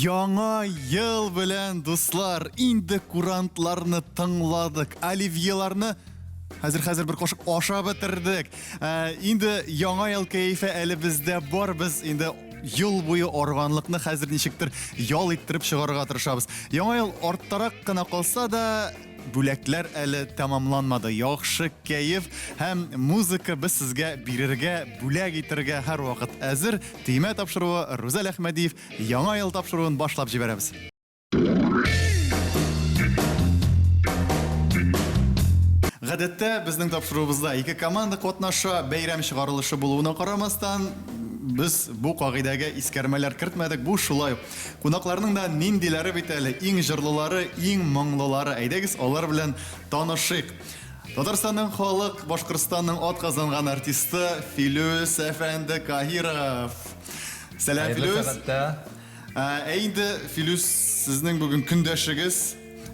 Яңа ел белән, дуслар, инде курантларны тыңладык, оливьеларны хәзер бер кошык ашап бетердек. Инде яңа ел кәефе әле бездә бар, без инде ел буе арганлыкны хәзер ничектер ял иттереп чыгарга тырышабыз. Яңа ел арттарак кына калса да, бүләкләр әле тәмамланмады. Яхшы кәеф һәм музыка без сезгә бирергә, бүләк итәргә һәр вакыт әзер. Тимә тапшыруы Рузел Әхмәдиев яңа ел тапшыруын башлап җибәрәбез. Гадәттә безнең тапшыруыбызда ике команда катнаша, бәйрәм чыгарылышы булуына карамастан, biz bu кагыйдәгә искәрмәләр кертмәдек. Бу шулай. Кунакларның да ниндиләре бит әле, иң җырлылары, иң моңлылары. Әйдәгез, алар белән танышыйк. Татарстанның халык, Башкортстанның атказанган артисты Филүс әфәнде Каһиров. Сәлам, Филүс. Инде Филүс, сезнең бүген көндәшегез.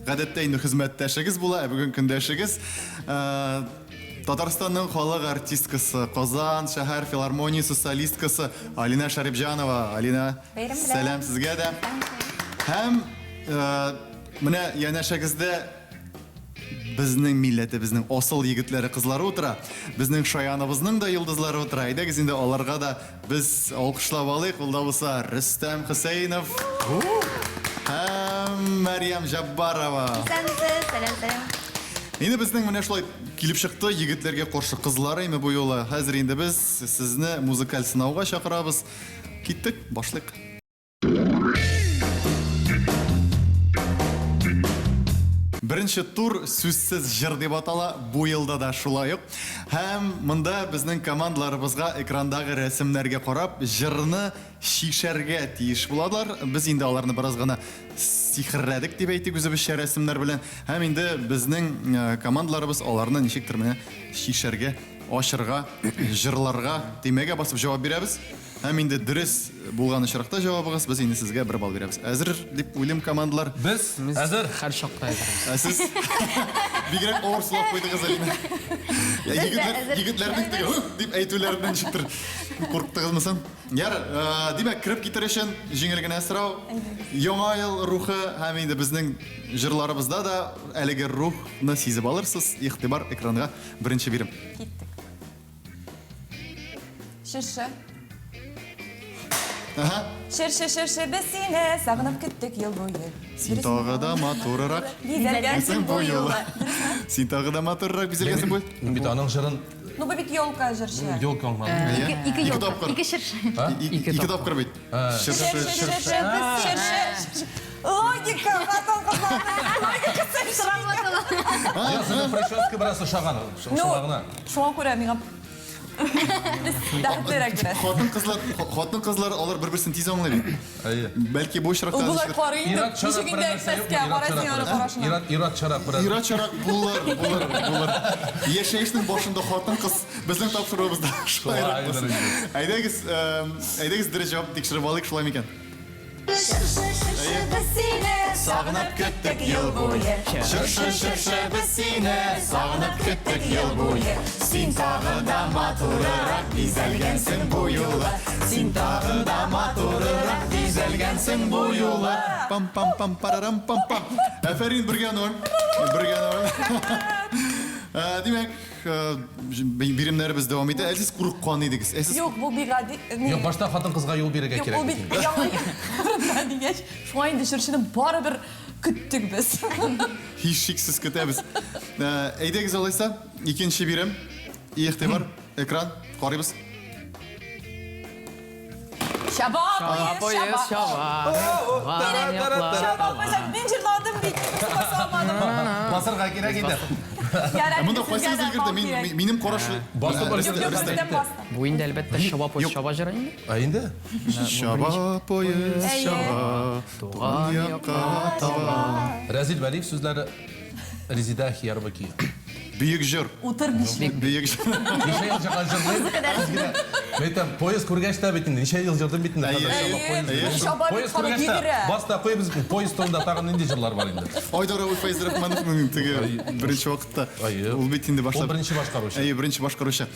Гадәттә инде хезмәттәшегез була, бүген көндәшегез. Татарстанның халык артисткасы, Казан шәһәр филармониясе солисткасы Алина Шарипҗанова. Алина, сәлам сезгә дә. Һәм менә янәшәгездә безнең милләте, безнең асыл егетләре, кызлары утыра. Безнең шаяныбызның да йолдызлары утыра. Әйдәгез инде аларга да біз алкышлап алыйк. Ул да булса Рөстәм Хөсәйнов һәм Мәрьям Җаббарова. Сәлам. Инде безнең менә шулай килеп чыкты егетләргә каршы кызлары име бу юлы. Хәзер инде без сезне музыкаль сынауга чакырабыз. Киттек, башлыйк. Беренче тур сүзсез җыр дип атала, бу елда да шулай ук. Һәм монда безнең командаларыбызга экрандагы рәсемнәргә карап җырны шишәргә тиеш буладылар. Без инде аларны бераз гына сихерләдек дип әйтик үзебезчә рәсемнәр белән. Һәм инде безнең командаларыбыз аларны ничектер менә шишәргә, ашырга, җырларга, тимәгә басып җавап бирәбез. Һәм инде дөрес булган очракта җавабыгыз без инде сезгә бер бал бирәбез. Әзер дип уйлыйм командалар. Без әзер һәр чакта әзербез. Сез бигрәк авыр сулап куйдыгыз Алина. Егетләрнең дип әйтүләреннән чыктыр. Курыктыгызмы соң? Яр, димәк, кирип китер өчен җиңел генә сорау. Яңа ел рухы һәм инде безнең җырларыбызда да әлеге рухны сизеп алырсыз. Игътибар экранга беренче бирим. Киттек. Ширше. Ширше без сине сагынып көттек ел буе. Син тагы да матуррак Бизелгәнсең бу юлы. Син тагы да матуррак бизелгәнсең бу. Бит аның җырын Ну бу бит елка җырчы. Елка аңлады. Ике елка, ике ширше. Ике тапкыр бит. Ширше. Логика, батон кызлар. Логика сыраматыла. Я синең прическа бераз ошаган. Шуңагына. Шуңа күрә миңа Хатын кызлар алар бер-берсен тиз аңлый бит. Бәлки бу очракта Булар карый инде. Ничегендә сәскә карасың аны карашына. Ират чарак бераз. Ират чарак булар. Яшәешнең башында хатын кыз безнең тапшыруыбызда шулай. Әйдәгез дөрес җавап тикшереп алыйк, шулай микән? Сагынып көттек ел буе. Ширше без сине сагынып көттек ел буе. Син тагы да матуррак бизелгәнсең бу юлы. Син тагы да матуррак бизелгәнсең бу юлы. Пам парарам пам. Афәрин бергә ноль. Димәк, биремнәребез дәвам итә. Сез курыккан идегез. Юк, бу бигади. Юк, башта хатын кызга юл бирергә кирәк. Юк, бу бит яңа дигәч, шуңа инде ширшене барыбер көттек без. Һичшиксез көтәбез. Әйдәгез алайса, икенче бирем. Игътибар, экран, карыйбыз. Шаба. Мин җырладым бит. Басырга кирәк иде. Монда кайсыгыз өлгерде? Минем караш Басып Бу инде әлбәттә шаба җыры инде. Инде. Шаба поезд шаба, туган якка таба. Разил Вәлиев сүзләре Резида Хиярбаки. Бөек җыр. Утыр бишек. Бөек җыр. Ничә ел җырган җырлый? Мәйтәм, поезд күргәч тә бит инде. Ничә ел җырдым бит инде. Поезд күргәч тә баста куйбыз поезд турында тагын нинди җырлар бар инде. Айдар Файз Рахмановның теге беренче вакытта ул бит инде башлап. Ул беренче башкаручы. Беренче башкаручы.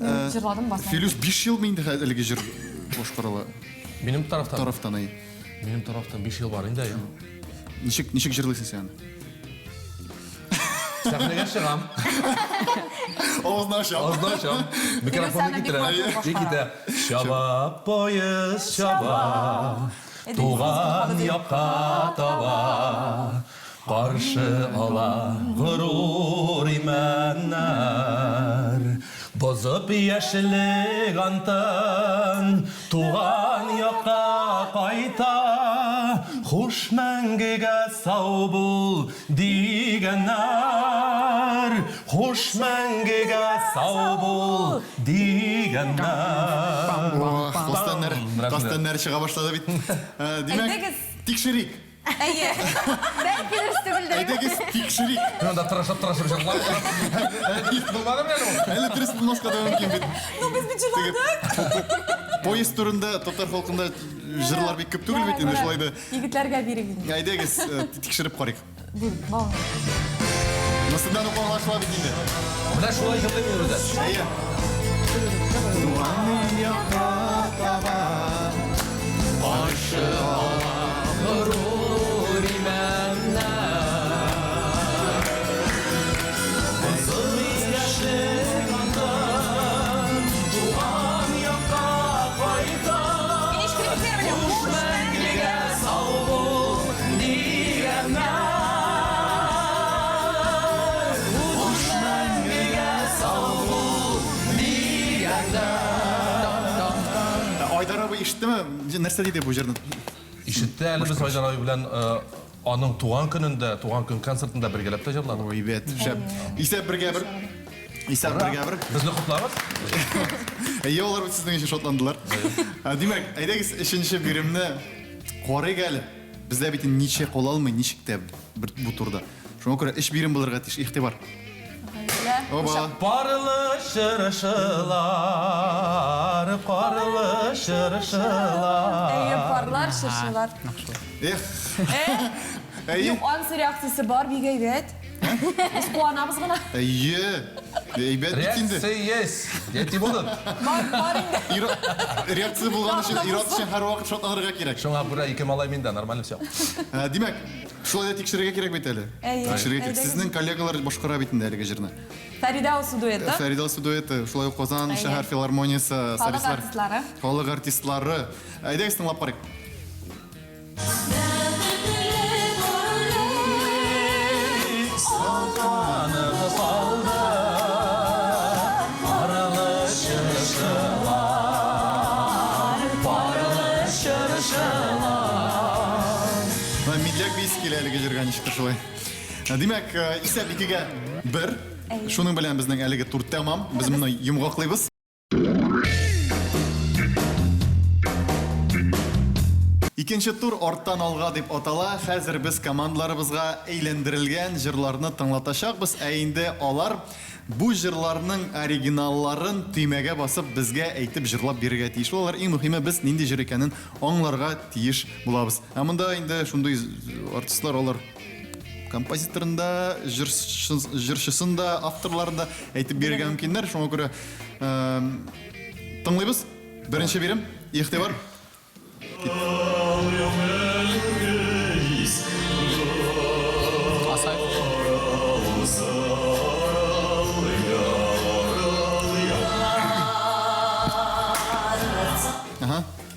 Җырладым басма. Филүс 5 ел инде әлеге җыр башкарыла. Минем тарафтан. Тарафтан. Benim taraftan 5 yıl var indi ya. Ничек жырлайсың сен? Сәхнеге шығам. Ауызын ашам. Ağzını açam. Mikrofonu getirem. İkide. Şaba poyuz şaba. Tuğan yaka tava. Karşı ala gurur imenler. Bozup yeşillik antın. Tuğan yaka kayta. Hoş mengige sağ bul digenler. Hoş mengige sağ bul digenler. Қастан нәрі шыға баштады бит. Демек, тикшірик. Belki de üstü bildim. Әйдегіз тикшірик. Ben de tıraşıp жырлап. Bulmadım ya. Әлі дұрыс болмасқа да мүмкін бит. Ну biz bir cırladık. Поезд турында, топтар халқында жырлар бек көп түгіл бит. Енді шулайды. Егітlerге беріп. Әйдегіз тикшіріп қарайық. Buyurun, bağlı. Мысындан оқуға ашыла бит енді. Мына шулай жырлаймын өзі. Әйе. Туғанның яқа таба, қаршы ала ғұрур именнәр. Қызыл яшік антын, туған яқа қайта. Құш мәңгіге сау бол дегеннәр. Құш мәңгіге сау бол дегеннәр. Айдар абай ишітті ме? Нәрсе дейді бұл жерден? İşitti әлі біз Айдар абай білән аның туған күнінде, туған күн концертында біргелеп те жырладық. Ой, бет, шәп. Исәп бірге бір. Исәп бірге бір. Бізді құтлағыз. Олар сіздің үшін шотландылар. Демек, әйдегіз үшінші берімні қорайық әлі. Бізде бетін неше қол алмай, нешікті бұл турда. Шоңа көрі үш берім болырға теш, иқтибар. Оба. Парылы шырышылар, парылы шырышылар. Parlar, şırşılar. Yok, ansı reaksiyası var, bir gayret. Biz kuanamız gına. Eyбет бітінді. Реакция есть. Дети болын. Var indi. Реакция болған үшін, ират үшін әр уақыт шотланырға керек. Шоңа бұра екі малай менде, нормально все. Демек, шулайда текшірге керек бет әлі. Текшірге керек. Сіздің коллегалар башқара бетінде әлігі жеріне. Фарида Олсы дуэті. Фарида Олсы дуэті, шулай Қозан шәһәр филармониясы, Халық артистлары. Халық артистлары. Әйдегіз тыңлап қарайық. Saltanımı saldı, parılı şırışılar, parılı şırışılar. Медляк бейсі келі әлігі жүрген ішкі шылай. Демек, исәп екіге бір. Шуның білән біздің әлігі тур тәмам. Біз мұны емғақлайбыз. Икенче тур орттан алға деп атала. Хәзір біз командаларыбызға әйлендірілген жырларны тыңлаташақбыз. Әйінде алар bu жырларның оригиналларын түймәгә басып безгә әйтеп жырлап бирергә тиеш. Олар иң мөһиме без нинди җыр икәнен аңларга тиеш булабыз. Ә монда инде шундый артистлар алар композиторында, җырчысында, авторларында әйтеп бирергә мөмкиннәр. Шуңа күрә тыңлыйбыз. Беренче бирем, ихтибар.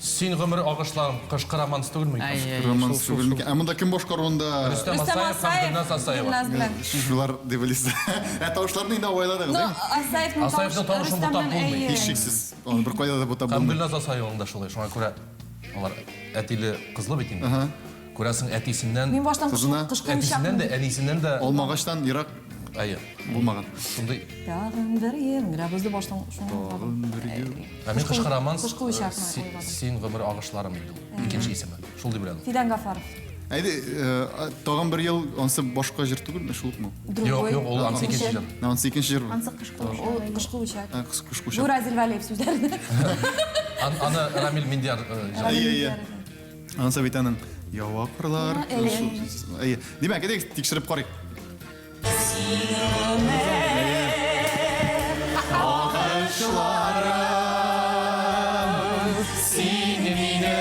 Син гомер агышларым кышкы романс түгелме? Романс түгелме? Ә монда кем башкаруында? Рөстәм Асаев һәм Гөлназ Асаева. Шулар дип белесез. Ә тавышларны инде ойладыгыз, Ну, Асаевның тавышын бу тап булмый. Һичшиксез. Аны бер кайда да бу тап Һәм булмый. Гөлназ Асаевның да шулай. Шуңа күрә алар әтиле кызлы бит инде. Күрәсең әтисеннән, Мин баштан Кызына. әтисеннән дә, әнисеннән дә Алмагачтан ерак әйе. булмаган. Шундый. Тагын бер ел, бездә баштан шуны. Мен кышкы романс. Кышкы уйшакны ойладым. Син гомер агышларым диде. Икенче исеме. Шул дип беләм. Фидан Гафаров. Әйди, тагын бер ел онсы башка җыр түгелме, шулмы? Юк, юк, ул ансы икенче җыр. Ансы икенче җыр. Ансы кышкы, ул кышкы уйшак. Кышкы. Нур Азил Валиев сүзләрендә. Аны Рамил Миндияр. Әйе. Ансы бит аның явакырлар. Әйе. Димәк, әйдик тикшереп карыйк. Агышларым, син мине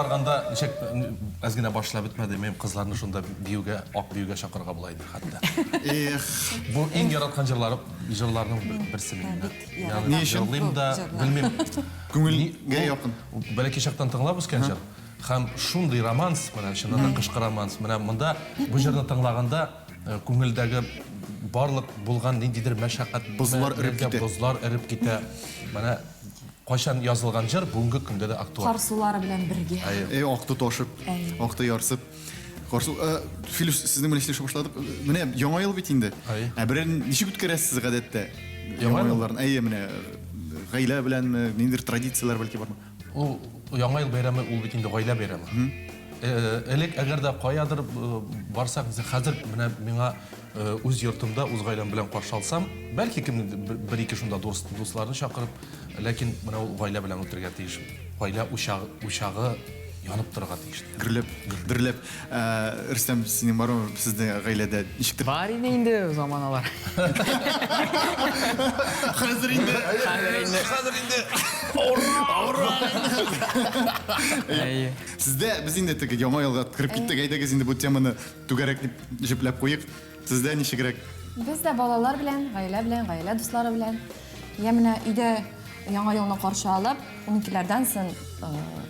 барганда ничек азгына башлап бетмәде, мен кызларны шунда биюгә, ак биюгә чакырга булайды хәтта. Эх, Бу иң яраткан җырларның берсе минем. Ни өчен? Җырлыйм да, белмим. күңелгә якын. Бәлки чактан тыңлап үскән җыр. Һәм шундый романс, менә чыннан да кышкы романс. Менә монда бу җырны тыңлаганда күңелдәге барлык булган ниндидер мәшәкать, Бозлар эреп китә. Бозлар эреп китә. Менә кайчан язылган җыр бүгенге көндә дә актуаль. Карсулары белән бергә. Акты ташып, акты ярсып. Карсы Филус сезнең белән эшләшә башладык. Менә яңа ел бит инде. Берәр ничек үткәрәсез гадәттә? Яңа елларны. Менә гаилә белән ниндидер традицияләр бәлки бармы? Ул яңа ел бәйрәме ул бит инде гаилә бәйрәме. Элек әгәр дә каядыр барсак, хәзер менә миңа үз йортымда үз гаиләм белән каршы алсам, бәлки кемне бер-ике шунда дусларны чакырып, ләкин менә ул гаилә белән үтергә тиеш. Гаилә учагы янып торырга тиеш. Дөрләп. Рөстәм, синең бармы сезнең гаиләдә ничектер? Бар инде заманалар. Хәзер инде. Сездә без инде теге яңа елга кирип киттек, әйдәгез инде бу теманы түгәрәк дип җипләп куйык. Сездә ничегрәк? Без дә балалар белән, гаилә дуслары белән. Я менә өйдә яңа елны каршы алып, 12ләрдән соң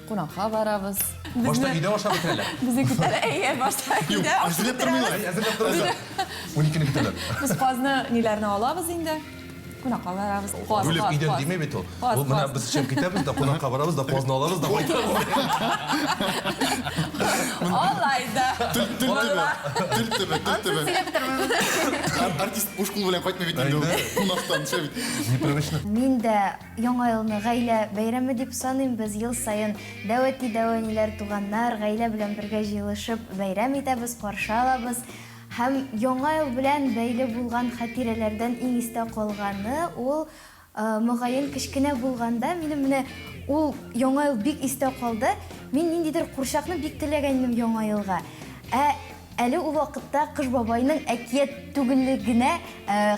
кунакка барабыз. Башта өйдә ашап бетерәләр. Безнекеләр башта өйдә. Әзерләп тормыйлар. Әзерләп торасыздар. 12-не көтәләр. Без казны ниләрне алабыз инде. Кунакка барабыз. Бүлеп өйдән димәй бит ул. Ул менә без чыгып китәбез дә кунакка барабыз да казны алабыз да кайтабыз. Алайда. Артист Пушкул белән кайтмый бит инде. Кунактан төшә бит. Непривычно. Мин дә яңа елны гаилә бәйрәме дип саныйм. Без ел саен дәвәти-дәваниләр, туганнар, гаилә белән бергә җыелышып бәйрәм итәбез, каршы алабыз. Һәм яңа ел белән бәйле булган хатирәләрдән иң истә калганы ул мөгаен кечкенә булганда минем менә ул яңа ел бик истә калды. Мин ниндидер курчакны бик теләгәннем яңа елга. Әле ул вакытта Кыш бабайның әкият түгеллегенә,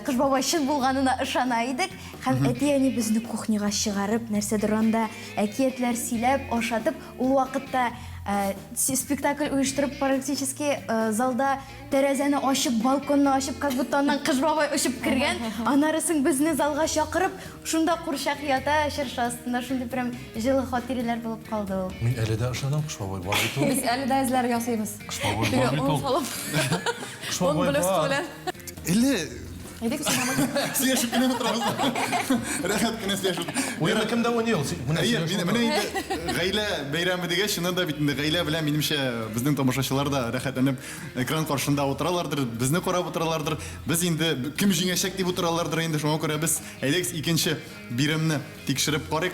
Кыш бабай чын булганына ышана идек. Һәм әти-әни безне кухняга чыгарып, нәрсәдер анда әкиятләр сөйләп, ашатып, ул вакытта спектакль оештырып практически залда тәрәзәне ачып, балконны ачып, как будто аннан Кыш бабай очып кергән. Анарысын безне залга чакырып, шунда курчак ята, чыршы астында, шундый прям җылы хатирәләр булып калды ул. Мин әле дә ышанам, Кыш бабай бар бит ул. Без әле дә эзләр ясыйбыз. Кыш бабай бар бит ул. Кыш бабай бар. Әле Идек синема. сөйләшеп кенә торабыз. Рәхәт кенә сөйләшеп. Уенда кемдә уйный ул? Менә Менә инде гаилә бәйрәме дигәч, шунда да бит инде гаилә белән минемчә безнең тамашачылар да рәхәтләнеп экран каршында утыралардыр, безне карап утыралардыр. Без инде кем җиңәчәк дип утыралардыр инде, шуңа күрә без әйдәгез икенче биремне тикшереп карыйк.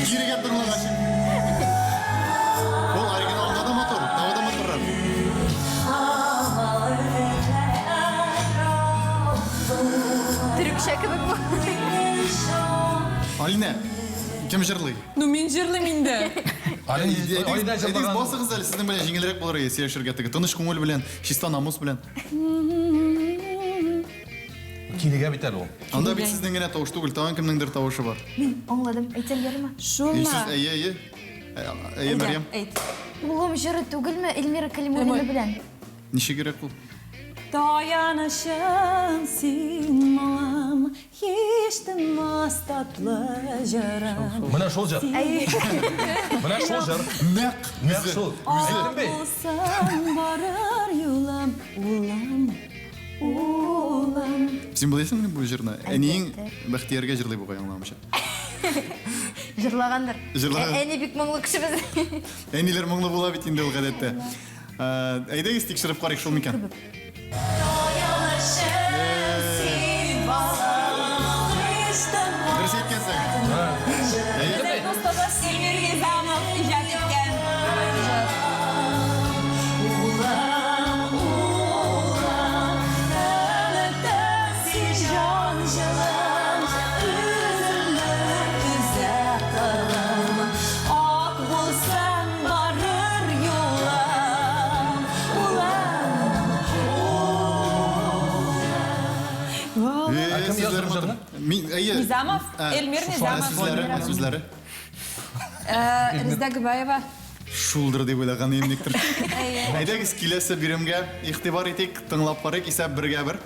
Кирегә тыңлагач. Ул оригиналда да мотор, тағы да моторрак. Төрекчә кебек бу. Алина, кем җырлый? Ну мин җырлыйм инде. Алина җырлаган. Басыгыз әле, сезнең белән җиңелрәк булыр иде сөйләшергә теге тыныч күңел белән, чиста намус белән. Кирегә бит әле ул. Анда бит сезнең генә тавыш түгел, тагын кемнеңдер тавышы бар. Мин аңладым, әйтсәм ярыма. Сез әйе. Әйе, Мәрьям. Улым җыры түгелме Эльмира Кәлимуллина белән? Ничегрәк ул? Таянышым син малам, һичтем Булмас татлы жырым. Менә шул җыр. Менә шул җыр. Нәкъ шул. Әйттем бит. Булсын барыр юлым, улым. Син беләсеңме бу җырны? Әниең Бәхтиярга җырлый бу аңламыйча. Жырлагандыр. Жырлаган. Әни бик моңлы кеше без. Әниләр моңлы була бит инде ул гадәттә. Әйдәгез тикшереп карыйк шул микән? Дөрес әйткәнсең. Mustafa Semir Nizamov ijod etgan. Кем язган җырны? Мин, әйе. Низамов, Эльмир Низамов. Сүзләре. Резда Губаева. Шулдыр дип уйлаган иннектер. Әйдәгез киләсе биремгә игътибар итик, тыңлап карыйк исә бергә бер.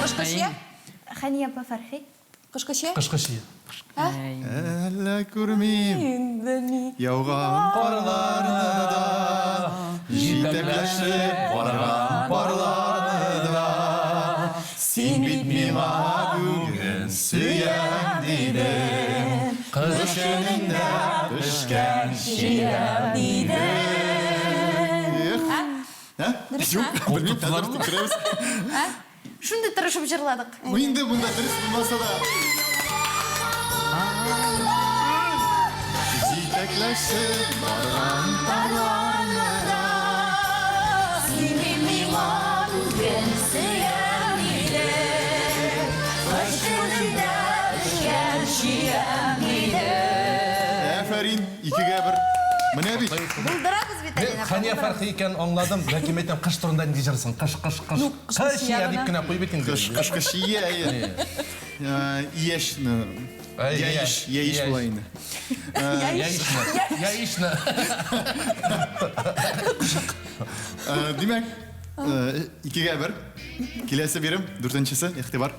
Кышкышия? Хания апа Фархи. Кышкышия? Кышкышия. Әллә күрмим яуган карларны да, җитәкләшеп барган парларны да. Син бит миңа бүген сөям дидең, кыш көнендә пешкән чиям дидең. Юк, белмим, хәзер тикшерәбез. Шунда тырышып җырладык. Инде монда дөрес булмаса да. Җитәкләшеп барган парларны да, Син бит миңа бүген сөям дидең, кыш көнендә пешкән чиям дидең. Афәрин, икегә бер. Менә бит. Булдырабыз бит әни. Хания Фархи икән аңладым, ләкин әйтәм кыш турында нинди җырсың? Кыш. Кыш я дип кенә куйып бит инде. Кышкышия, әйе. Яшьне. Яиш була инде. Яишна. Димәк, икегә бер. Киләсе бирем, дүртенчесе, игътибар.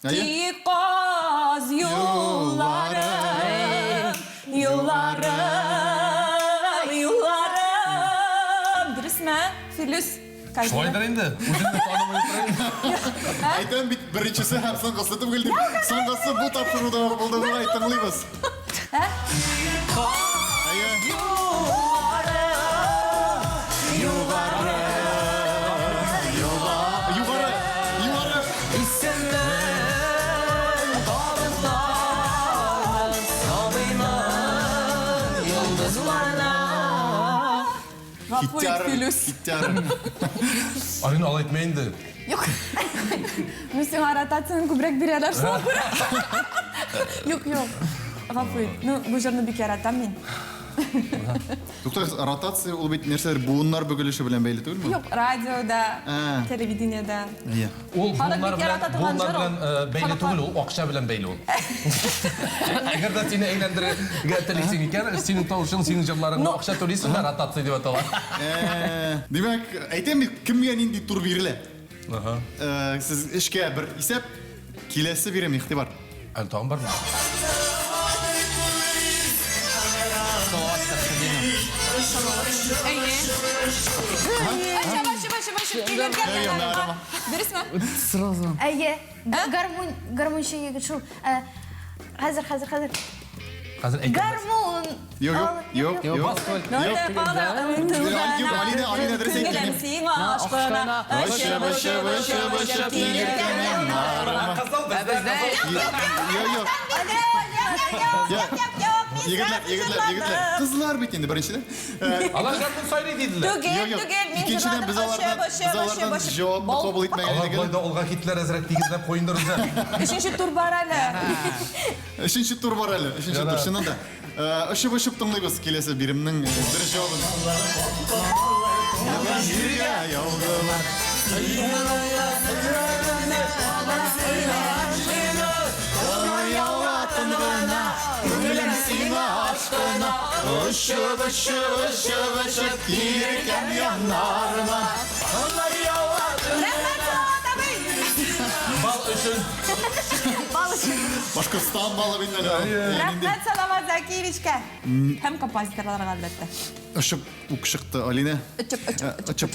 Тиказ юлларым, юлларым. Дөресме? Филүс. Шулайдыр инде. Үзеңне танымый торам. Әйтәм бит, беренчесе һәм соңгысы түгел дип. Соңгысы бу тапшыруда булды, бу әйтәмлибез. Әйе. Югары. Гафуит, Филүс. Хиттяр. Арин алай әйтмә инде. Юк. Ну сиңа ротацияны күбрәк бирәләр шуңа күрә. Юк. Гафуит. Ну, бу җырны бик яратам мин. Туктагыз, ротация ул бит нәрсәләр буыннар бөгелеше белән бәйле түгелме? Юк, радиода, телевидениедә. Әйе. Ул Халык бик ярата торган буыннар җыр ул. белән бәйле түгел, ул акча белән бәйле ул. Әгәр дә сине әйләндерергә телисең икән, синең тавышың, синең җырларыңны акча түлисең, ротация дип атала. Димәк, әйтәм бит, кемгә нинди тур бирелә? Сез эшкә бер исәп, киләсе бирем игътибар. Әле тагын бармы? Дөресме? Сразу. Әйе. Гармунчы егет шул. Хәзер. Хәзер әйткән. Гармун. Юк. Бас көл. Алина дөрес әйткән. Юк. Егетләр. Кызлар бит инде беренчедән. Алар гармун сайрый диделәр. Икенчедән біз алардан җавапны кабул Алар итмәгәнлеген. болайда алга Гитлер әзрәк тигезләп куендырды. Өченче тур бар әле. Өченче тур бар әле. Өченче тур чынында. Ышып тыңлыйбыз киләсе биремнең бер җавабын. Җиргә яудылар. Ұшып, ұшып, ұшып, ұшып, киркем янарыма. Алар яуады. Бал үшін. Башқұртстан балы бенен. Рахмет саламат Закиричке. Һәм композиторларга әлбәттә. Ұшып, ук шықты, Алина. Ұчып.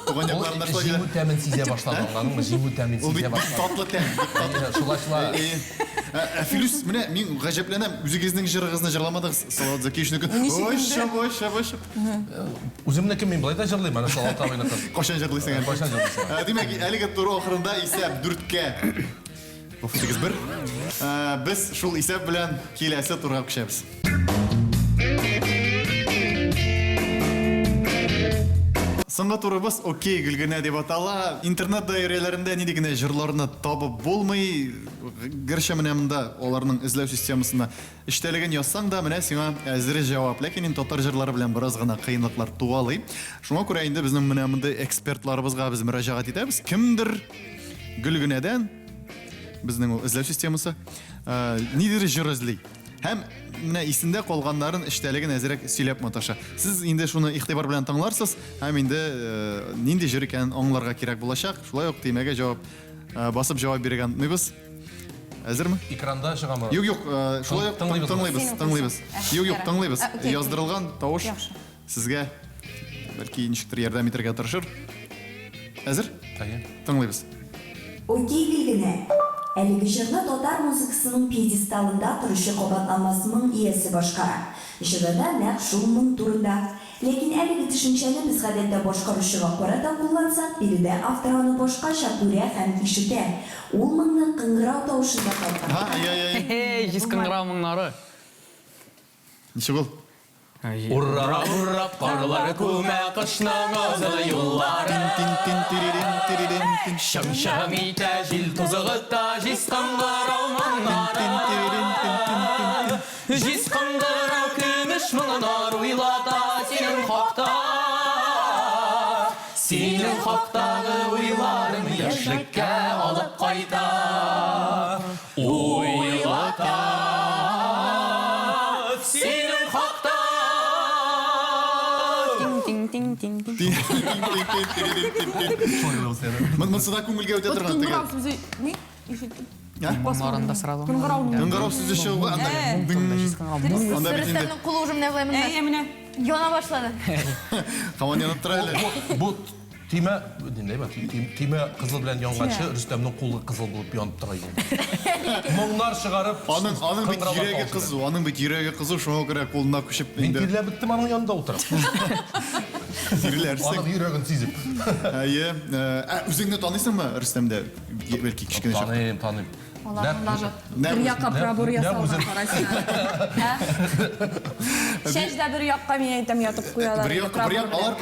Туған Ол якларында что жеңу тәмін сезе башлады, аңладың ба? Жеңу тәмін Ол сезе бит башлады. татлы тәм. Шулай. Филюс, менә мин гаҗәпләнәм. Үзегезнең җырыгызны җырламадыгыз. Салават Закишнеке. Ұшып. Үземнеке мин былай да җырлыйм, ана Салават абыйныкы. Кашан җырлыйсың әле? Кайчан җырлыйсың? Димәк, әлеге туры ахырында исәп 4-кә. 8-1. Без шул исәп белән киләсе турга күчәбез. Соңгы турыбыз окей гөлгенә дип атала. Интернет даирәләрендә нинди генә җырларны табып булмый. Гәрчә менә монда аларның эзләү системасында эштәлеген язсаң да, менә сиңа әзер җавап. Ләкин инде татар җырлары белән бераз гына кыенлыклар туалый. Шуңа күрә инде безнең менә монда экспертларыбызга без мөрәҗәгать итәбез. Кемдер гөлгенәдән безнең эзләү системасы нидер җыр эзли. Һәм менә исендә калганнарын эштәлеген әзрәк сөйләп маташа. Сез инде шуны игътибар белән тыңларсыз, һәм инде нинди җыр икәнен аңларга кирәк булачак. Шулай ук тимәгә җавап басып җавап биргән нибез. Әзерме? Экранда чыгамы? Юк, шулай ук тыңлыйбыз. Юк, тыңлыйбыз. Яздырылган тавыш сезгә бәлки ничектер ярдәм итәргә тырышыр. Әзер? Тыңлыйбыз. Окей гөлгенә. Әлеге җырны татар музыкасының пьедесталында торучы кабатланмасының иясе башкара. Җырда нәкъ шул моң турында. Ләкин әлеге төшенчәне без гадәттә башкаручыга карата куллансак, биредә автор аны башкача күрә һәм ишетә. Ул моңны кыңгырау тавышында калдыра. Эй, жис кыңгырау моңнары. Ничек ул? Ура, парлар күмә кышның озын юлларын. Шым-шым итә җил тузыгыта жис кыңгырау моңнарын. Жис кыңгырау көмеш моңнар уйлата синең хакта. Синең хактагы уйларың яшьлеккә алып кайта. Уйлата синең хакта. Монсыда күңелгә үтә торган Кыңгырау теге. сүзе ни? Ишеттем. Моңнарында сразу. Кыңгырау сүзе чыгу анда. Анда бит инде Рөстәмнең кулы уже менә булай монда. Менә. Яна башлады. Каман янып тора әле. Бу тиме, динләй бу тиме кызыл белән янганчы Рөстәмнең кулы кызыл булып янып тора иде. Моңнар чыгарып, Аның бит йөрәге кызу, шуңа күрә кулына күчеп Мин инде тирләп биттем аның янында утырып. тиреләрсең. Аның йөрәген сизеп. Әйе, үзеңне таныйсыңмы Рөстәмдә? Бәлки кичкенә чак. Таныйм. Аларның даже Нә- бер якка нә- пробор нә ясалган үзен- карайсың. Чәчдә бер якка мин әйтәм ятып куялар. Бер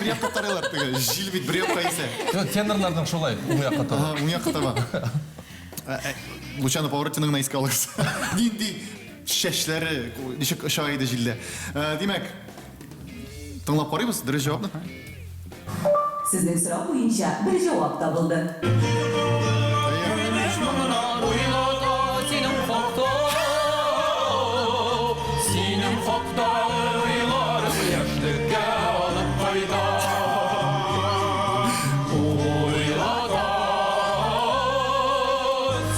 якка тарайлар теге. Җил бит бер якка исә. Тенерларның шулай, уң якка тора. Уң якка таба. Лучано Поворотиның искә алыгыз. Нинди чәчләре ничек оча иде җилдә. Димәк, тыңлап карыйбыз, дөрес җавапны. Сезнең сорау буенча бер җавап табылды. Синең хакта уйларың яшьлеккә алып кайта. Уйлата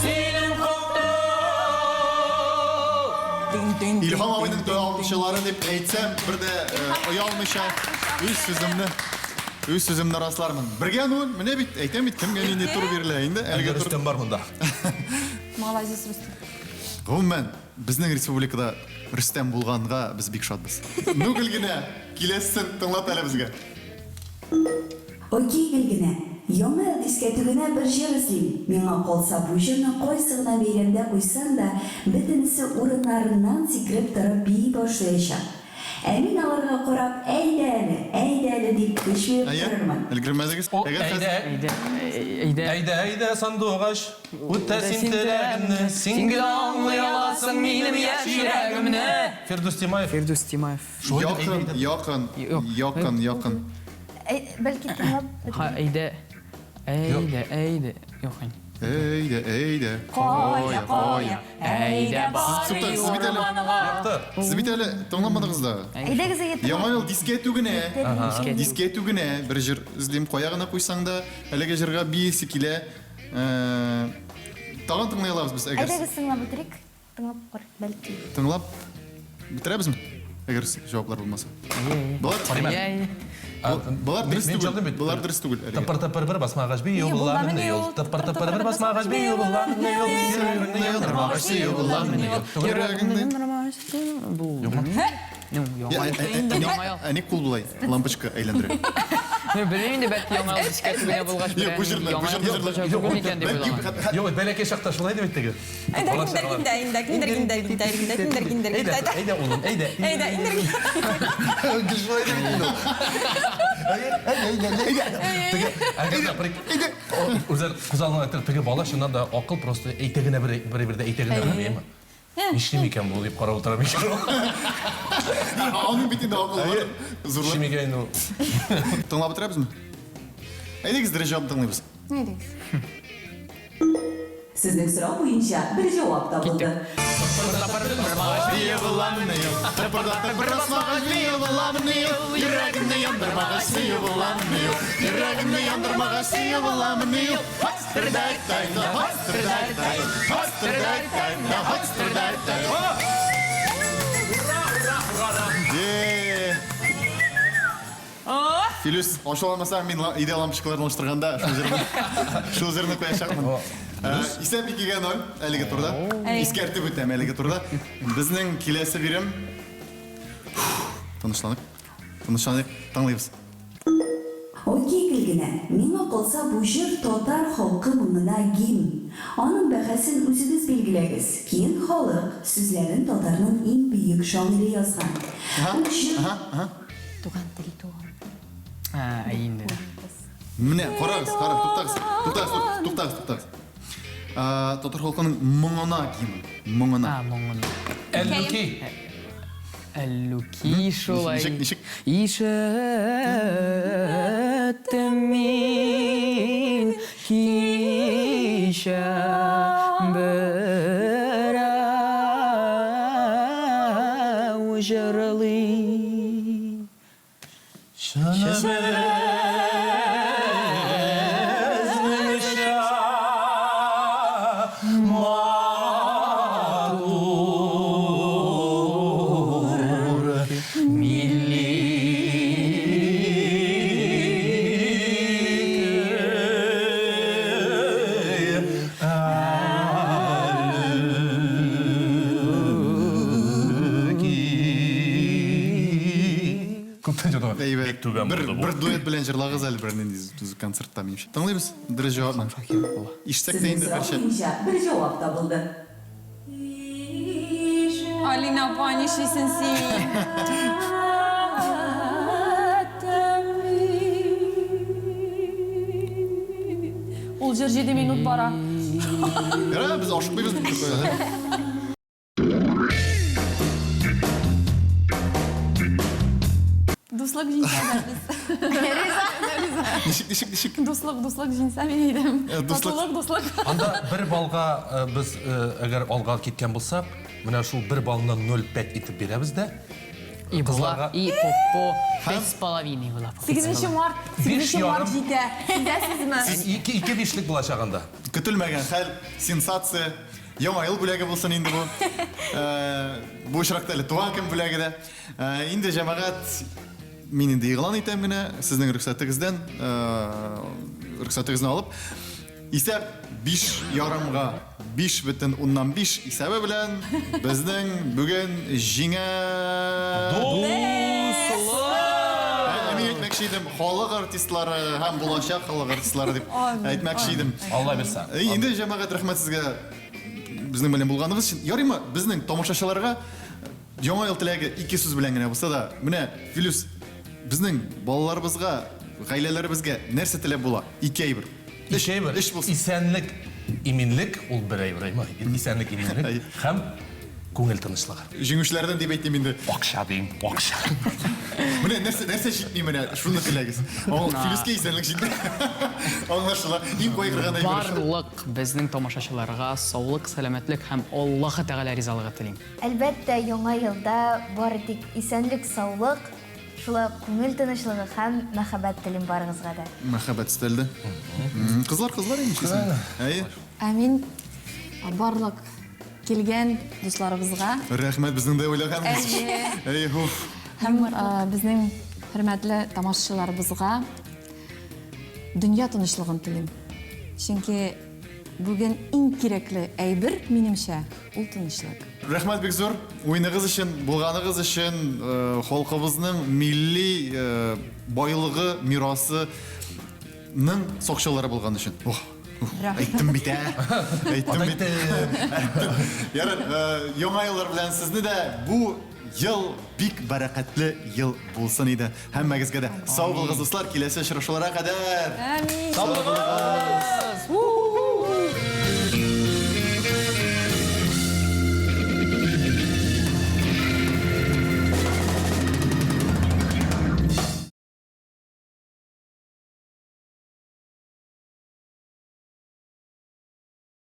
синең хакта. Илһам абыйның тыңлаучылары дип әйтсәм, бер дә оялмыйча үз сүземне раслармын. Бергә ну, менә бит әйтәм бит кемгә нинди тур бирелә инде. Әлегә тур. Рөстәм бар монда. Молодец Рөстәм. Гомумән, безнең республикада Рөстәм булганга без бик шатбыз. Ну гөлгенә, киләсен тыңлат әле безгә. Окей гөлгенә. Яңа дискә тегенә бер җыр эзлим. Миңа калса бу җырны кайсы гына бәйрәмдә куйсаң да, бөтенесе урыннарыннан сикереп торып бии башлаячак. Ә мин аларга карап, әйдә дип көч биреп торырмын. Элгермәдегез? Әйдә, сандугач, үтә син теләгемне, син генә аңлый аласың минем яшь йөрәгемне. Фирдус Тимаев. Якын. Бәлки тыңлап. Әйдә. Юк. Әйдә. Қоя. Әйдә Субтитрсыз бит әле. Яқты. Сез бит әле тыңламадыңыз да. Әйдәгез әйтеп. Яңа ел дискету генә. Дискету генә. Бер җыр эзлим, кая гына куйсаң да, әлеге җырга биясе килә. Тагын тыңлай алабыз без әгәр. Әйдәгез тыңлап бетерик. Тыңлап кар, бәлки. Тыңлап бетерәбезме? Әгәр җаваплар булмаса. Булар дөрес түгел. Булар дөрес түгел. Тыпыр-тыпыр бер басмагач бию булламын ел. Тыпыр-тыпыр бер басмагач бию булламын ел. Йөрәгеңне яндырмагач бию булламын ел. Йөрәгеңне. Әни кул булай. Лампочка әйләндерә. Белмим инде бәлки яңа ел дискәтүгә булгач Юк, бу җырны, бу җырны. Бүген икән дип уйлаган. Юк, бәләкәй чакта шулай дип әйттеге. Әйдә улым, әйдә. Үзәр кузалны әйтер теге бала шуннан да акыл просто әйтегенә бер-бердә әйтегенә белмәйме? Нишлим икән бу дип карап утырам икән. Аның битендә акыл бар. Зурлап. Шимигә инде. Тыңлап бетерәбезме? Әйдәгез дөрес җавап тыңлыйбыз. Сезнең сорау буенча бер җавап табылды. Бию булламын ел. Тыпырдатып бер басмагач бию булламын ел. Йөрәгемне яндырмагач бию булламын ел. Йөрәгемне яндырмагач бию булламын ел. Хастырдай тайна, хастырдай тайна, хастырдай тайна, хастырдай тайна. Филюс, ошоламасаң мин өйдә лампочкаларын алыштырганда шул җырны куячакмын. Исәп 2-0 әлеге турда. Искәртеп үтәм әлеге турда. Безнең киләсе бирем. Тынычланып. Тыңлыйбыз. Окей генә. Миңа калса бу җыр татар халкы моңына гимн. Аның бәһасен үзегез билгеләгез. Кин халык сүзләрен татарның иң бөек шагыйре язган. Бу җыр Туган тел туган. Инде. Менә карагыз, туктагыз. Татар халкының моңына гимн. Моңына. Әллүки шулай. Ничек? Ишеттем мин кичә берәү җырлый. Бер дуэт белән җырлагыз әле бер нинди концертта минемчә. Тыңлыйбыз. Дөрес җавапны. Ишетсәк тә инде һәрчә. бер җавап табылды. Алина пані шисенсі. Ул җыр 7 минут бара. Ярар, без ашыкмыйбыз дип куйдык. Дуслык җинсәбез. Ничек? Дуслык җинсәм идем. Дуслык. Анда бер балга без әгәр алга киткән булсак, менә шул бер балны 0,5 итеп бирәбез дә. И була, и по 5,5 була. 8 март җитә. Сидәсезме? Ике бишлек булачак анда. Көтелмәгән хәл, сенсация. Яңа ел бүләге булсын инде бу. Бу очракта әле туган көн бүләге дә. Инде җәмәгать мин инде игълан итәм генә сезнең рөхсәтегезне алып. Исәп 5,5-га 5,5 исәбе белән безнең бүген җиңә Мин әйтмәкче идем, халык артистлары һәм булачак халык артистлары дип әйтмәкче идем. Алла бирсә. Инде җәмәгать рәхмәт сезгә безнең белән булганыгыз өчен. Ярыймы безнең тамашачыларга яңа ел теләге 2 сүз белән генә булса да, менә Филюс безнең балаларыбызга, гаиләләребезгә нәрсә теләп була? 2 әйбер. Исәнлек, иминлек ул бер әйбер. Исәнлек, иминлек һәм күңел тынычлыгы. Җиңүчеләрдән дип әйтим инде. Акча дим, акча. Менә нәрсә җитми менә шуны теләгез. Аңа Филискә исәнлек җитте. Аңлашыла. Иң кайгырган әйбер. Барлык безнең тамашачыларга саулык, сәламәтлек һәм Аллаһы Тәгалә ризалыгы телим. Әлбәттә, яңа елда бары тик исәнлек, саулык, шулай күңел тынычлыгы һәм мәхәббәт телим барыгызга да. Мәхәббәт стелде. Кызлар инде. Әйе. Әмин барлык килгән дусларыбызга Рәхмәт безнең дә уйлаганбыз. Әйе. Әйе. һәм безнең хөрмәтле тамашачыларыбызга дөнья тынычлыгын телим. Чөнки бүген иң кирәкле әйбер минемчә ул тынычлык. Рәхмәт бик зур. Уйныгыз өчен, булганыгыз өчен, халкыбызның милли байлыгы, мирасы сакчылары булган өчен. Әйттем бит. Әйттем бит. Ярар, яңа еллар белән сезне дә бу ел бик бәрәкәтле ел булсын иде. Һәммәгезгә дә сау булыгыз дуслар, киләсе очрашуларга кадәр. Әмин. Сау булыгыз.